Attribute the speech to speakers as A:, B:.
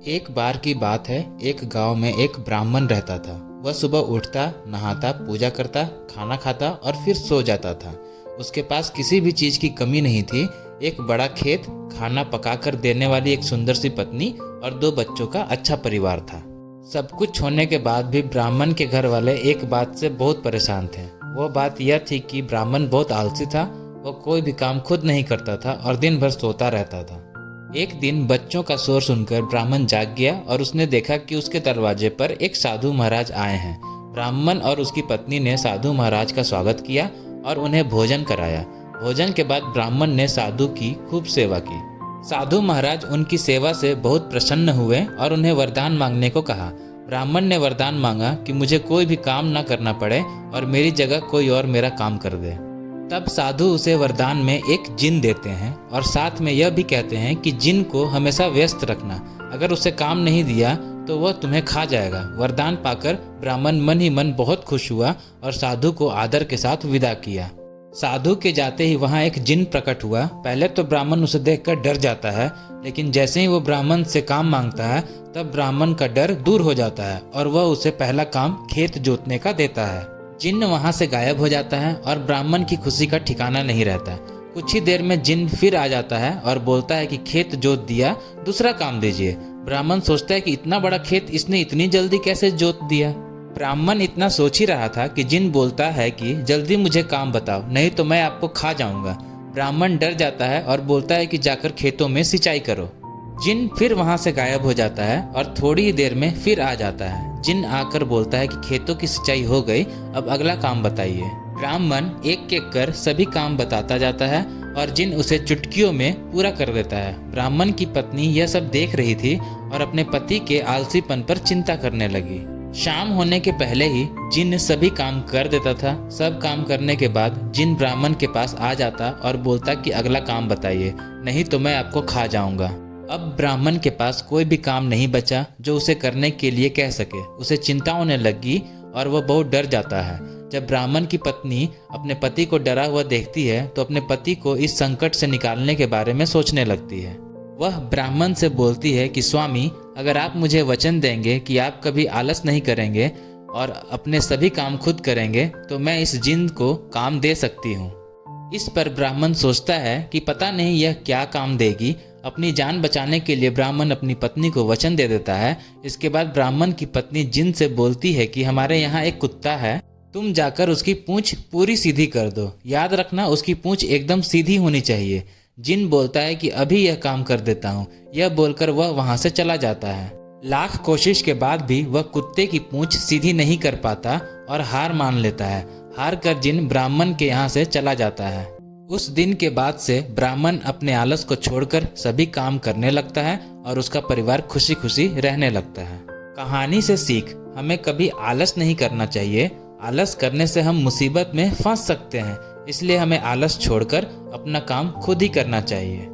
A: एक बार की बात है, एक गांव में एक ब्राह्मण रहता था। वह सुबह उठता, नहाता, पूजा करता, खाना खाता और फिर सो जाता था। उसके पास किसी भी चीज की कमी नहीं थी। एक बड़ा खेत, खाना पकाकर देने वाली एक सुंदर सी पत्नी और 2 बच्चों का अच्छा परिवार था। सब कुछ होने के बाद भी ब्राह्मण के घर वाले एक बात से बहुत परेशान थे। वो बात यह थी कि ब्राह्मण बहुत आलसी था। वो कोई भी काम खुद नहीं करता था और दिन भर सोता रहता था। एक दिन बच्चों का शोर सुनकर ब्राह्मण जाग गया और उसने देखा कि उसके दरवाजे पर एक साधु महाराज आए हैं। ब्राह्मण और उसकी पत्नी ने साधु महाराज का स्वागत किया और उन्हें भोजन कराया। भोजन के बाद ब्राह्मण ने साधु की खूब सेवा की। साधु महाराज उनकी सेवा से बहुत प्रसन्न हुए और उन्हें वरदान मांगने को कहा। ब्राह्मण ने वरदान मांगा कि मुझे कोई भी काम न करना पड़े और मेरी जगह कोई और मेरा काम कर दे। तब साधु उसे वरदान में एक जिन देते हैं और साथ में यह भी कहते हैं कि जिन को हमेशा व्यस्त रखना, अगर उसे काम नहीं दिया तो वह तुम्हें खा जाएगा। वरदान पाकर ब्राह्मण मन ही मन बहुत खुश हुआ और साधु को आदर के साथ विदा किया। साधु के जाते ही वहाँ एक जिन प्रकट हुआ। पहले तो ब्राह्मण उसे देखकर डर जाता है, लेकिन जैसे ही वो ब्राह्मण से काम मांगता है तब ब्राह्मण का डर दूर हो जाता है और वह उसे पहला काम खेत जोतने का देता है। जिन वहां से गायब हो जाता है और ब्राह्मण की खुशी का ठिकाना नहीं रहता। कुछ ही देर में जिन फिर आ जाता है और बोलता है कि खेत जोत दिया, दूसरा काम दीजिए। ब्राह्मण सोचता है कि इतना बड़ा खेत इसने इतनी जल्दी कैसे जोत दिया। ब्राह्मण इतना सोच ही रहा था कि जिन बोलता है कि जल्दी मुझे काम बताओ, नहीं तो मैं आपको खा जाऊंगा। ब्राह्मण डर जाता है और बोलता है कि जाकर खेतों में सिंचाई करो। जिन फिर वहां से गायब हो जाता है और थोड़ी ही देर में फिर आ जाता है। जिन आकर बोलता है कि खेतों की सिंचाई हो गई, अब अगला काम बताइए। ब्राह्मण एक एक कर सभी काम बताता जाता है और जिन उसे चुटकियों में पूरा कर देता है। ब्राह्मण की पत्नी यह सब देख रही थी और अपने पति के आलसीपन पर चिंता करने लगी। शाम होने के पहले ही जिन सभी काम कर देता था। सब काम करने के बाद जिन ब्राह्मण के पास आ जाता और बोलता कि अगला काम बताइए, नहीं तो मैं आपको खा जाऊंगा। अब ब्राह्मण के पास कोई भी काम नहीं बचा जो उसे करने के लिए कह सके। उसे चिंता होने लगी और वह बहुत डर जाता है। जब ब्राह्मण की पत्नी अपने पति को डरा हुआ देखती है तो अपने पति को इस संकट से निकालने के बारे में सोचने लगती है। वह ब्राह्मण से बोलती है कि स्वामी, अगर आप मुझे वचन देंगे कि आप कभी आलस नहीं करेंगे और अपने सभी काम खुद करेंगे तो मैं इस जिन को काम दे सकती हूँ। इस पर ब्राह्मण सोचता है कि पता नहीं यह क्या काम देगी। अपनी जान बचाने के लिए ब्राह्मण अपनी पत्नी को वचन दे देता है। इसके बाद ब्राह्मण की पत्नी जिन से बोलती है कि हमारे यहाँ एक कुत्ता है, तुम जाकर उसकी पूंछ पूरी सीधी कर दो। याद रखना, उसकी पूंछ एकदम सीधी होनी चाहिए। जिन बोलता है कि अभी यह काम कर देता हूँ। यह बोलकर वह वहां से चला जाता है। लाख कोशिश के बाद भी वह कुत्ते की पूंछ सीधी नहीं कर पाता और हार मान लेता है। हार कर जिन ब्राह्मण के यहाँ से चला जाता है। उस दिन के बाद से ब्राह्मण अपने आलस को छोड़कर सभी काम करने लगता है और उसका परिवार खुशी खुशी रहने लगता है। कहानी से सीख, हमें कभी आलस नहीं करना चाहिए। आलस करने से हम मुसीबत में फंस सकते हैं, इसलिए हमें आलस छोड़कर अपना काम खुद ही करना चाहिए।